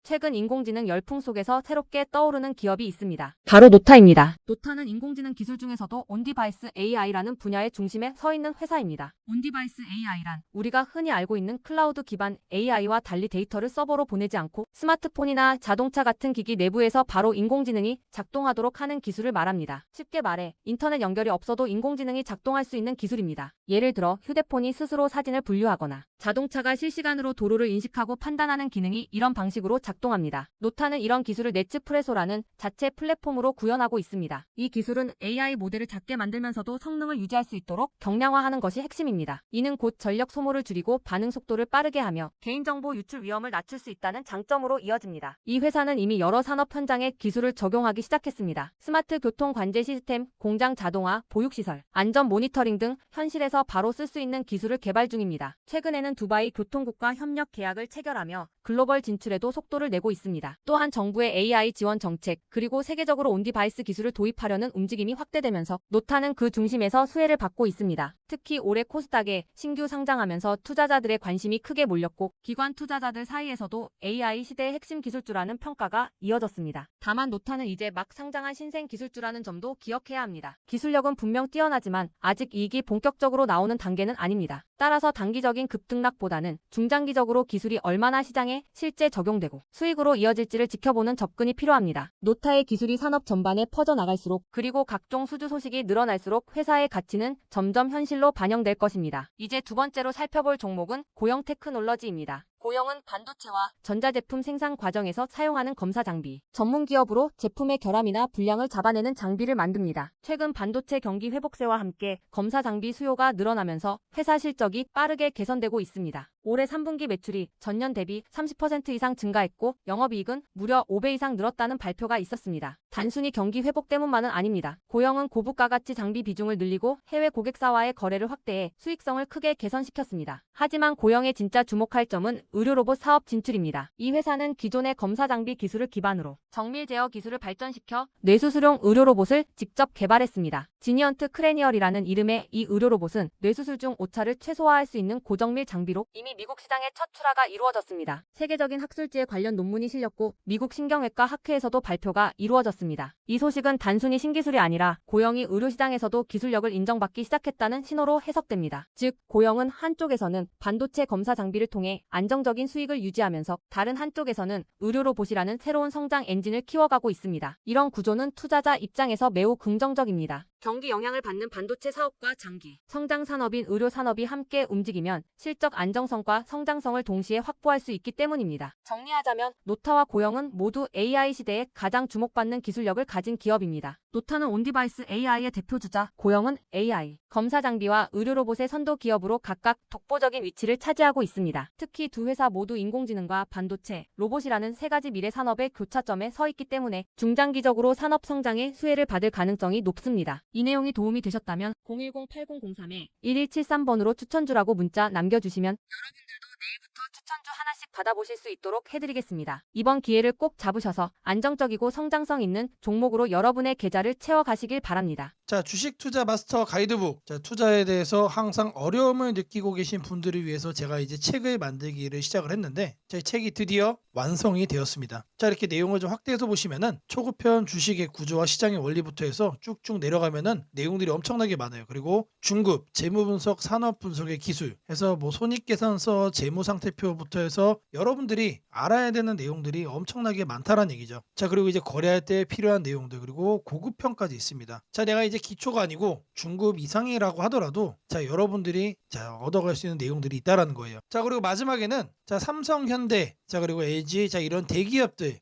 최근 인공지능 열풍 속에서 새롭게 떠오르는 기업이 있습니다. 바로 노타입니다. 노타는 인공지능 기술 중에서도 온디바이스 AI라는 분야의 중심에 서 있는 회사입니다. 온디바이스 AI란 우리가 흔히 알고 있는 클라우드 기반 AI와 달리 데이터를 서버로 보내지 않고 스마트폰이나 자동차 같은 기기 내부에서 바로 인공지능이 작동하도록 하는 기술을 말합니다. 쉽게 말해 인터넷 연결이 없어도 인공지능이 작동할 수 있는 기술입니다. 예를 들어 휴대폰이 스스로 사진을 분류하거나 자동차가 실시간으로 도로를 인식하고 판단하는 기능이 이런 방식으로 작동합니다. 노타는 이런 기술을 네츠프레소라는 자체 플랫폼으로 구현하고 있습니다. 이 기술은 AI 모델을 작게 만들면서도 성능을 유지할 수 있도록 경량화하는 것이 핵심입니다. 이는 곧 전력 소모를 줄이고 반응 속도를 빠르게 하며 개인정보 유출 위험을 낮출 수 있다는 장점으로 이어집니다. 이 회사는 이미 여러 산업 현장에 기술을 적용하기 시작했습니다. 스마트 교통 관제 시스템, 공장 자동화, 보육시설, 안전 모니터링 등 현실에서 바로 쓸 수 있는 기술을 개발 중입니다. 최근에는 두바이 교통국과 협력 계약을 체결하며 글로벌 진출에도 속도를 내고 있습니다. 또한 정부의 AI 지원 정책, 그리고 세계적으로 온디바이스 기술을 도입하려는 움직임이 확대되면서 노타는 그 중심에서 수혜를 받고 있습니다. 특히 올해 코스닥에 신규 상장하면서 투자자들의 관심이 크게 몰렸고 기관 투자자들 사이에서도 AI 시대의 핵심 기술주라는 평가가 이어졌습니다. 다만 노타는 이제 막 상장한 신생 기술주라는 점도 기억해야 합니다. 기술력은 분명 뛰어나지만 아직 이익이 본격적으로 나오는 단계는 아닙니다. 따라서 단기적인 급등락보다는 중장기적으로 기술이 얼마나 시장에 실제 적용되고 수익으로 이어질지를 지켜보는 접근이 필요합니다. 노타의 기술이 산업 전반에 퍼져나갈수록 그리고 각종 수주 소식이 늘어날수록 회사의 가치는 점점 현실로 반영될 것입니다. 이제 두 번째로 살펴볼 종목은 고영 테크놀러지입니다. 고영은 반도체와 전자제품 생산 과정에서 사용하는 검사 장비, 전문 기업으로 제품의 결함이나 불량을 잡아내는 장비를 만듭니다. 최근 반도체 경기 회복세와 함께 검사 장비 수요가 늘어나면서 회사 실적이 빠르게 개선되고 있습니다. 올해 3분기 매출이 전년 대비 30% 이상 증가했고 영업이익은 무려 5배 이상 늘었다는 발표가 있었습니다. 단순히 경기 회복 때문만은 아닙니다. 고영은 고부가 가치 장비 비중을 늘리고 해외 고객사와의 거래를 확대해 수익성을 크게 개선시켰습니다. 하지만 고영의 진짜 주목할 점은 의료로봇 사업 진출입니다. 이 회사는 기존의 검사 장비 기술을 기반으로 정밀 제어 기술을 발전시켜 뇌수술용 의료로봇을 직접 개발했습니다. 지니언트 크래니얼이라는 이름의 이 의료로봇은 뇌수술 중 오차를 최소화할 수 있는 고정밀 장비로 이미 미국 시장에 첫 출하가 이루어졌습니다. 세계적인 학술지에 관련 논문이 실렸고 미국 신경외과 학회에서도 발표가 이루어졌습니다. 이 소식은 단순히 신기술이 아니라 고영이 의료시장에서도 기술력을 인정받기 시작했다는 신호로 해석됩니다. 즉 고영은 한쪽에서는 반도체 검사 장비를 통해 안정적인 수익을 유지하면서 다른 한쪽에서는 의료로봇이라는 새로운 성장 엔진을 키워가고 있습니다. 이런 구조는 투자자 입장에서 매우 긍정적입니다. 경기 영향을 받는 반도체 사업과 장기, 성장 산업인 의료 산업이 함께 움직이면 실적 안정성과 성장성을 동시에 확보할 수 있기 때문입니다. 정리하자면 노타와 고영은 모두 AI 시대에 가장 주목받는 기술력을 가진 기업입니다. 노타는 온디바이스 AI의 대표주자, 고영은 AI, 검사 장비와 의료 로봇의 선도 기업으로 각각 독보적인 위치를 차지하고 있습니다. 특히 두 회사 모두 인공지능과 반도체, 로봇이라는 세 가지 미래 산업의 교차점에 서 있기 때문에 중장기적으로 산업 성장의 수혜를 받을 가능성이 높습니다. 이 내용이 도움이 되셨다면 010-8003-1173번으로 추천주라고 문자 남겨주시면 여러분들도 내일부터 추천주 하나씩 받아보실 수 있도록 해드리겠습니다. 이번 기회를 꼭 잡으셔서 안정적이고 성장성 있는 종목으로 여러분의 계좌를 채워가시길 바랍니다. 자, 주식 투자 마스터 가이드북. 자, 투자에 대해서 항상 어려움을 느끼고 계신 분들을 위해서 제가 이제 책을 만들기를 시작을 했는데 제 책이 드디어 완성이 되었습니다. 자, 이렇게 내용을 좀 확대해서 보시면은 초급편 주식의 구조와 시장의 원리부터 해서 쭉쭉 내려가면은 내용들이 엄청나게 많아요. 그리고 중급, 재무 분석, 산업 분석의 기술 해서 뭐 손익계산서, 재무 상태표부터 해서 여러분들이 알아야 되는 내용들이 엄청나게 많다라는 얘기죠. 자, 그리고 이제 거래할 때 필요한 내용들 그리고 고급편까지 있습니다. 자, 내가 이제 기초가 아니고 중급 이상이라고 하더라도 자, 여러분들이 자, 얻어갈 수 있는 내용들이 있다라는 거예요. 자, 그리고 마지막에는 자, 삼성, 현대, 자, 그리고 LG, 자, 이런 대기업들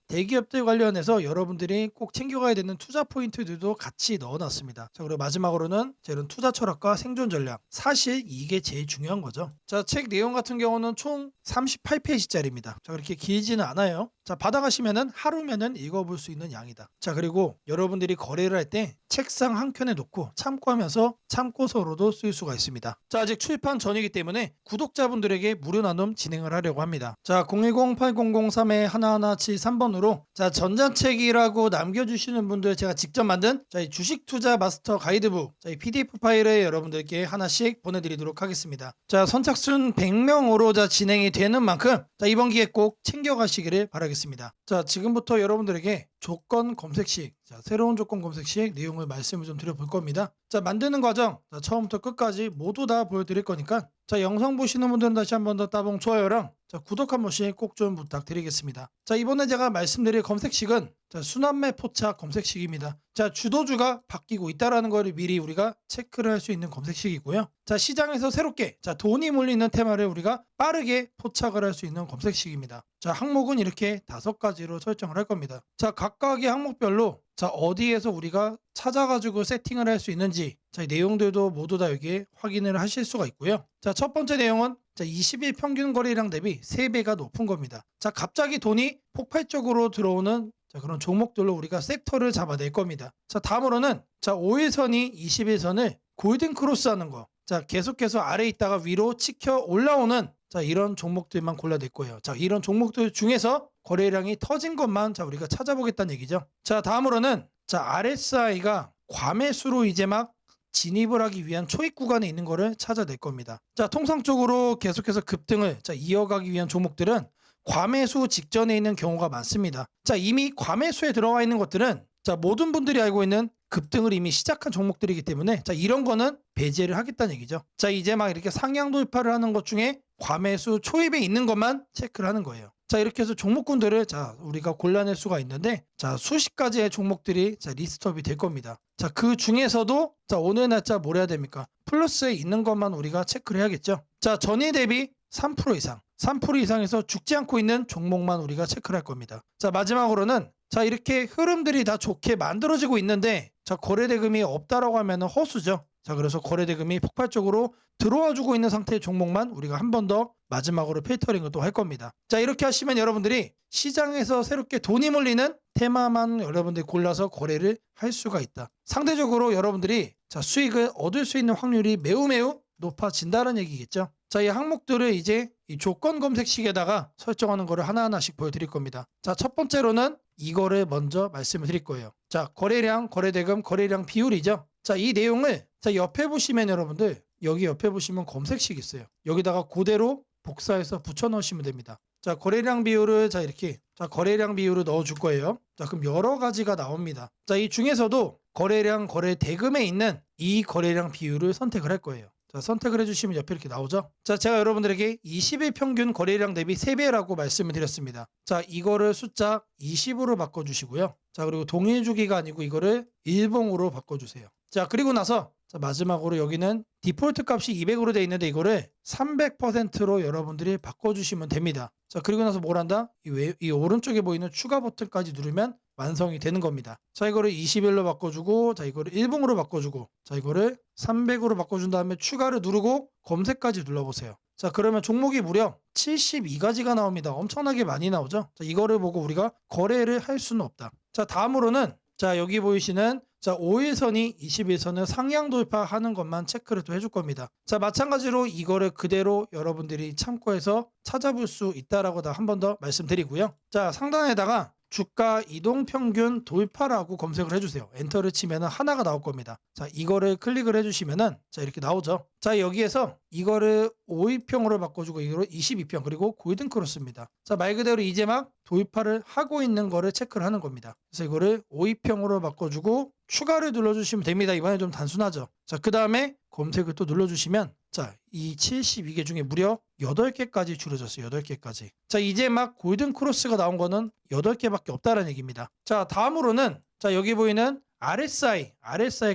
관련해서 여러분들이 꼭 챙겨가야 되는 투자 포인트들도 같이 넣어놨습니다. 자, 그리고 마지막으로는 자, 이런 투자 철학과 생존 전략. 사실 이게 제일 중요한 거죠. 자, 책 내용 같은 경우는 총 38페이지짜리입니다. 자, 그렇게 길지는 않아요. 자, 받아가시면은 하루면은 읽어볼 수 있는 양이다. 자, 그리고 여러분들이 거래를 할 때 책상 한 켠에 놓고 참고하면서 참고서로도 쓸 수가 있습니다. 자, 아직 출판 전이기 때문에 구독자분들에게 무료 나눔 진행을 하려고 합니다. 자, 010-8003-1173번으로 자, 전자책이라고 남겨주시는 분들 제가 직접 만든 자, 이 주식 투자 마스터 가이드북 자, 이 PDF 파일을 여러분들께 하나씩 보내드리도록 하겠습니다. 자, 선착순 100명으로 자, 진행이 되는 만큼 자, 이번 기회 꼭 챙겨가시기를 바라겠습니다. 되겠습니다. 자, 지금부터 여러분들에게 조건 검색식, 자, 새로운 조건 검색식 내용을 말씀을 좀 드려볼 겁니다. 자, 만드는 과정, 자, 처음부터 끝까지 모두 다 보여드릴 거니까, 자, 영상 보시는 분들은 다시 한 번 더 따봉 좋아요랑, 자, 구독 한 번씩 꼭 좀 부탁드리겠습니다. 자, 이번에 제가 말씀드릴 검색식은, 자, 순환매 포착 검색식입니다. 자, 주도주가 바뀌고 있다라는 거를 미리 우리가 체크를 할 수 있는 검색식이고요. 자, 시장에서 새롭게, 자, 돈이 몰리는 테마를 우리가 빠르게 포착을 할 수 있는 검색식입니다. 자, 항목은 이렇게 5가지로 설정을 할 겁니다. 자, 각각의 항목별로, 자, 어디에서 우리가 찾아가지고 세팅을 할 수 있는지, 자, 이 내용들도 모두 다 여기에 확인을 하실 수가 있고요. 자, 첫 번째 내용은, 자, 20일 평균 거래량 대비 3배가 높은 겁니다. 자, 갑자기 돈이 폭발적으로 들어오는, 자, 그런 종목들로 우리가 섹터를 잡아낼 겁니다. 자, 다음으로는, 자, 5일선이 21선을 골든 크로스 하는 거. 자, 계속해서 아래에 있다가 위로 치켜 올라오는, 자, 이런 종목들만 골라낼 거예요. 자, 이런 종목들 중에서 거래량이 터진 것만, 자, 우리가 찾아보겠다는 얘기죠. 자, 다음으로는, 자, RSI가 과매수로 이제 막 진입을 하기 위한 초입 구간에 있는 거를 찾아낼 겁니다. 자, 통상적으로 계속해서 급등을, 자, 이어가기 위한 종목들은 과매수 직전에 있는 경우가 많습니다. 자, 이미 과매수에 들어와 있는 것들은, 자, 모든 분들이 알고 있는 급등을 이미 시작한 종목들이기 때문에, 자, 이런 거는 배제를 하겠다는 얘기죠. 자, 이제 막 이렇게 상향 돌파를 하는 것 중에 과매수 초입에 있는 것만 체크를 하는 거예요. 자, 이렇게 해서 종목군들을, 자, 우리가 골라낼 수가 있는데, 자, 수십 가지의 종목들이, 자, 리스트업이 될 겁니다. 자, 그 중에서도, 자, 오늘 날짜 뭘 해야 됩니까? 플러스에 있는 것만 우리가 체크를 해야겠죠. 자, 전일 대비 3% 이상, 3% 이상에서 죽지 않고 있는 종목만 우리가 체크를 할 겁니다. 자, 마지막으로는, 자, 이렇게 흐름들이 다 좋게 만들어지고 있는데, 자, 거래대금이 없다라고 하면 허수죠. 자, 그래서 거래대금이 폭발적으로 들어와 주고 있는 상태의 종목만 우리가 한 번 더 마지막으로 필터링을 또 할 겁니다. 자, 이렇게 하시면 여러분들이 시장에서 새롭게 돈이 몰리는 테마만 여러분들이 골라서 거래를 할 수가 있다. 상대적으로 여러분들이, 자, 수익을 얻을 수 있는 확률이 매우 높아진다는 얘기겠죠. 자, 이 항목들을 이제 이 조건 검색식에다가 설정하는 거를 하나하나씩 보여드릴 겁니다. 자, 첫 번째로는 이거를 먼저 말씀을 드릴 거예요. 자, 거래량, 거래대금, 거래량 비율이죠. 자, 이 내용을, 자, 옆에 보시면 여러분들, 여기 옆에 보시면 검색식 있어요. 여기다가 그대로 복사해서 붙여 넣으시면 됩니다. 자, 거래량 비율을, 자, 이렇게, 자, 거래량 비율을 넣어 줄 거예요. 자, 그럼 여러 가지가 나옵니다. 자, 이 중에서도 거래량, 거래대금에 있는 이 거래량 비율을 선택을 할 거예요. 자, 선택을 해주시면 옆에 이렇게 나오죠. 자, 제가 여러분들에게 20일 평균 거래량 대비 3배라고 말씀을 드렸습니다. 자, 이거를 숫자 20으로 바꿔주시고요. 자, 그리고 동일 주기가 아니고 이거를 일봉으로 바꿔주세요. 자, 그리고 나서, 자, 마지막으로 여기는 디폴트 값이 200으로 되어 있는데 이거를 300%로 여러분들이 바꿔주시면 됩니다. 자, 그리고 나서 뭘 한다? 이 오른쪽에 보이는 추가 버튼까지 누르면 완성이 되는 겁니다. 자, 이거를 21로 바꿔주고, 자, 이거를 일봉으로 바꿔주고, 자, 이거를 300으로 바꿔준 다음에 추가를 누르고 검색까지 눌러보세요. 자, 그러면 종목이 무려 72가지가 나옵니다. 엄청나게 많이 나오죠. 자, 이거를 보고 우리가 거래를 할 수는 없다. 자, 다음으로는, 자, 여기 보이시는, 자, 5일선이 21선을 상향 돌파하는 것만 체크를 또 해줄 겁니다. 자, 마찬가지로 이거를 그대로 여러분들이 참고해서 찾아볼 수 있다라고 한 번 더 말씀드리고요. 자, 상단에다가 주가 이동 평균 돌파라고 검색을 해주세요. 엔터를 치면 하나가 나올 겁니다. 자, 이거를 클릭을 해주시면은, 자, 이렇게 나오죠. 자, 여기에서 이거를 5위평으로 바꿔주고 이거를 22평, 그리고 골든 크로스입니다. 자, 말 그대로 이제 막 돌파를 하고 있는 거를 체크를 하는 겁니다. 그래서 이거를 5위평으로 바꿔주고 추가를 눌러주시면 됩니다. 이번에 좀 단순하죠. 자, 그 다음에 검색을 또 눌러주시면, 자, 이 72개 중에 무려 8개까지 줄여졌어요. 8개까지. 자, 이제 막 골든 크로스가 나온 거는 8개밖에 없다는 얘기입니다. 자, 다음으로는, 자, 여기 보이는 RSI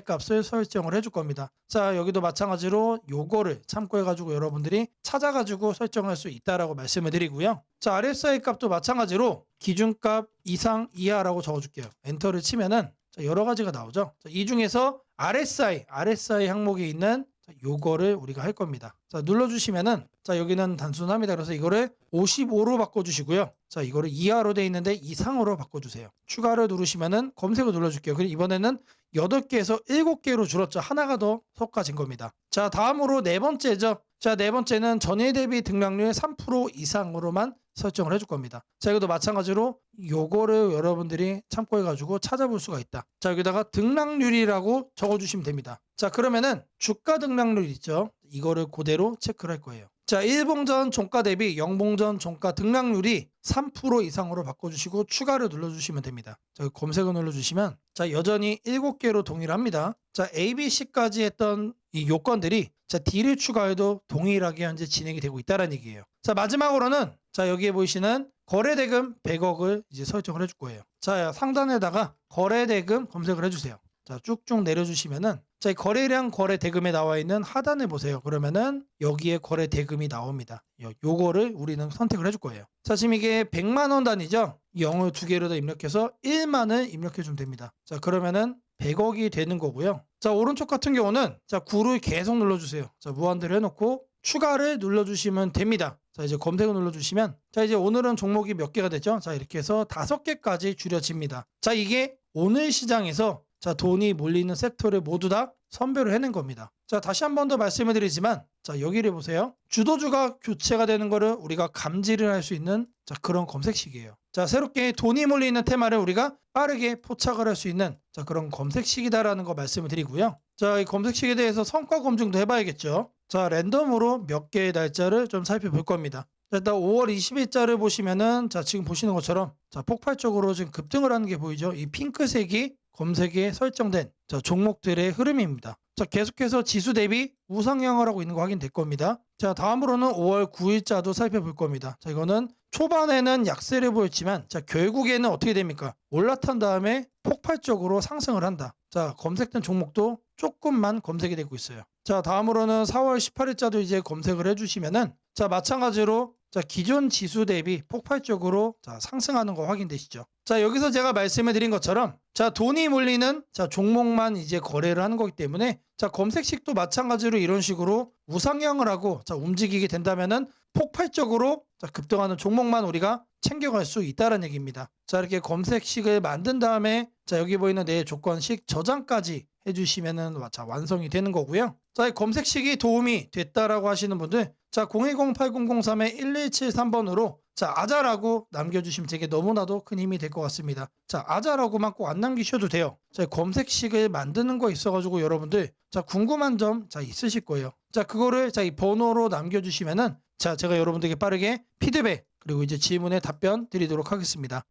값을 설정을 해줄 겁니다. 자, 여기도 마찬가지로 요거를 참고해가지고 여러분들이 찾아가지고 설정할 수 있다라고 말씀을 드리고요. 자, RSI 값도 마찬가지로 기준값 이상 이하라고 적어줄게요. 엔터를 치면은, 자, 여러 가지가 나오죠. 자, 이 중에서 RSI 항목에 있는, 자, 요거를 우리가 할 겁니다. 자, 눌러주시면은, 자, 여기는 단순합니다. 그래서 이거를 55로 바꿔주시고요. 자, 이거를 이하로 돼 있는데 이상으로 바꿔주세요. 추가를 누르시면은 검색을 눌러줄게요. 그리고 이번에는 8개에서 7개로 줄었죠. 하나가 더 섞어진 겁니다. 자, 다음으로 네 번째죠. 자, 네 번째는 전일 대비 등락률 3% 이상으로만 설정을 해줄 겁니다. 자, 이것도 마찬가지로 요거를 여러분들이 참고해가지고 찾아볼 수가 있다. 자, 여기다가 등락률이라고 적어주시면 됩니다. 자, 그러면은 주가 등락률 있죠. 이거를 그대로 체크를 할 거예요. 자, 1봉전 종가 대비 0봉전 종가 등락률이 3% 이상으로 바꿔주시고 추가를 눌러주시면 됩니다. 자, 검색을 눌러주시면 자, 여전히 7개로 동일합니다. 자, A, B, C까지 했던 이 요건들이 자, D를 추가해도 동일하게 현재 진행이 되고 있다는 얘기예요. 자, 마지막으로는 자, 여기에 보이시는 거래대금 100억을 이제 설정을 해줄 거예요. 자, 상단에다가 거래대금 검색을 해주세요. 자, 쭉쭉 내려주시면은 자, 이 거래량 거래대금에 나와 있는 하단을 보세요. 그러면은 여기에 거래대금이 나옵니다. 요거를 우리는 선택을 해줄 거예요. 자, 지금 이게 100만 원 단위죠. 0을 2개로 더 입력해서 1만을 입력해 주면 됩니다. 자, 그러면은 100억이 되는 거고요. 자, 오른쪽 같은 경우는 자, 9를 계속 눌러주세요. 자, 무한대로 해놓고 추가를 눌러주시면 됩니다. 자, 이제 검색을 눌러주시면 자, 이제 오늘은 종목이 몇 개가 됐죠? 자, 이렇게 해서 5개까지 줄여집니다. 자, 이게 오늘 시장에서 자, 돈이 몰리는 섹터를 모두 다 선별을 해낸 겁니다. 자, 다시 한 번 더 말씀을 드리지만 자, 여기를 보세요. 주도주가 교체가 되는 거를 우리가 감지를 할 수 있는 자, 그런 검색식이에요. 자, 새롭게 돈이 몰리는 테마를 우리가 빠르게 포착을 할 수 있는 자, 그런 검색식이다라는 거 말씀을 드리고요. 자, 이 검색식에 대해서 성과 검증도 해봐야겠죠. 자, 랜덤으로 몇 개의 날짜를 좀 살펴볼 겁니다. 자, 일단 5월 20일자를 보시면은 자, 지금 보시는 것처럼 자, 폭발적으로 지금 급등을 하는 게 보이죠. 이 핑크색이 검색에 설정된 자, 종목들의 흐름입니다. 자, 계속해서 지수 대비 우상향을 하고 있는 거 확인될 겁니다. 자, 다음으로는 5월 9일자도 살펴볼 겁니다. 자, 이거는 초반에는 약세를 보였지만 자, 결국에는 어떻게 됩니까? 올라탄 다음에 폭발적으로 상승을 한다. 자, 검색된 종목도 조금만 검색이 되고 있어요. 자, 다음으로는 4월 18일자도 이제 검색을 해주시면은 자, 마찬가지로 자, 기존 지수 대비 폭발적으로 자, 상승하는 거 확인되시죠? 자, 여기서 제가 말씀해 드린 것처럼 자, 돈이 몰리는 자, 종목만 이제 거래를 하는 거기 때문에 자, 검색식도 마찬가지로 이런 식으로 우상향을 하고 자, 움직이게 된다면은 폭발적으로 자, 급등하는 종목만 우리가 챙겨갈 수 있다는 얘기입니다. 자, 이렇게 검색식을 만든 다음에 자, 여기 보이는 내 조건식 저장까지 해주시면은 자, 완성이 되는 거고요. 자, 이 검색식이 도움이 됐다라고 하시는 분들 자, 010-8003-1173번으로 자, 아자라고 남겨주시면 제게 너무나도 큰 힘이 될 것 같습니다. 자, 아자라고만 꼭 안 남기셔도 돼요. 자, 검색식을 만드는 거 있어가지고 여러분들 자, 궁금한 점 자, 있으실 거예요. 자, 그거를 자, 이 번호로 남겨주시면은 자, 제가 여러분들에게 빠르게 피드백 그리고 이제 질문에 답변 드리도록 하겠습니다.